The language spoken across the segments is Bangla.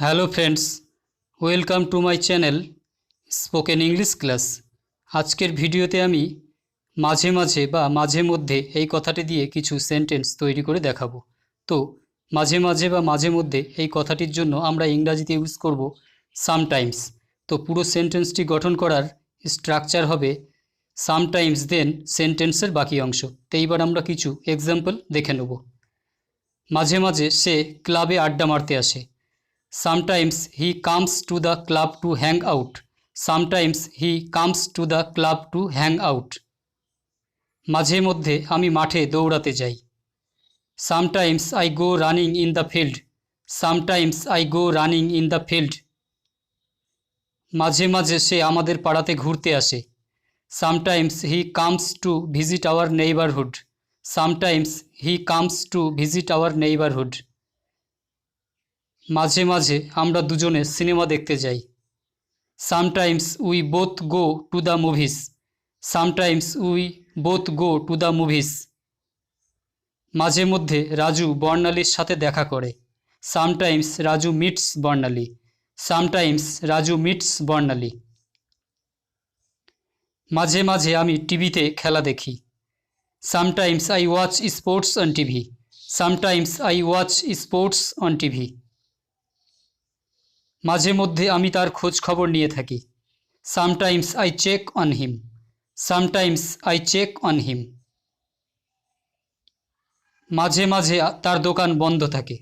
Hello friends, welcome to my channel spoken English class. আজকের ভিডিওতে আমি মাঝে মাঝে বা মাঝে মধ্যে এই কথাটি দিয়ে কিছু সেন্টেন্স তৈরি করে দেখাবো। তো মাঝে মাঝে বা মাঝে মধ্যে এই কথাটির জন্য আমরা ইংরাজিতে ইউজ করব সামটাইমস। তো পুরো সেন্টেন্সটি গঠন করার স্ট্রাকচার হবে সামটাইমস দেন সেন্টেন্সের বাকি অংশ। তো এইবার আমরা কিছু এক্সাম্পল দেখে নেব। মাঝে মাঝে সে ক্লাবে আড্ডা মারতে আসে। Sometimes he comes to the club to hang out. Sometimes he comes to the club to hang out. মাঝে মধ্যে আমি মাঠে দৌড়াতে যাই। Sometimes I go running in the field. Sometimes I go running in the field. মাঝে মাঝে সে আমাদের পাড়াতে ঘুরতে আসে। Sometimes he comes to visit our neighborhood. Sometimes he comes to visit our neighborhood. মাঝে মাঝে আমরা দুজনে সিনেমা দেখতে যাই। Sometimes we both go to the movies. Sometimes we both go to the movies. মাঝে মধ্যে রাজু বর্ণালীর সাথে দেখা করে। Sometimes Raju meets Barnali. Sometimes Raju meets Barnali. মাঝে মাঝে আমি টিভিতে খেলা দেখি। Sometimes I watch sports on TV. Sometimes I watch sports on TV. মাঝে মধ্যে আমি তার খোঁজ খবর নিয়ে থাকি। Sometimes I check on him. Sometimes I check on him. মাঝে মাঝে তার দোকান বন্ধ থাকে।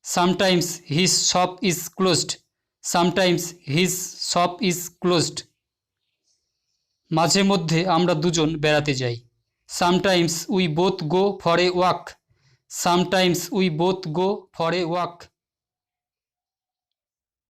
Sometimes his shop is closed. Sometimes his shop is closed. মাঝে মধ্যে আমরা দুজন বেড়াতে যাই। Sometimes we both go for a walk. Sometimes we both go for a walk.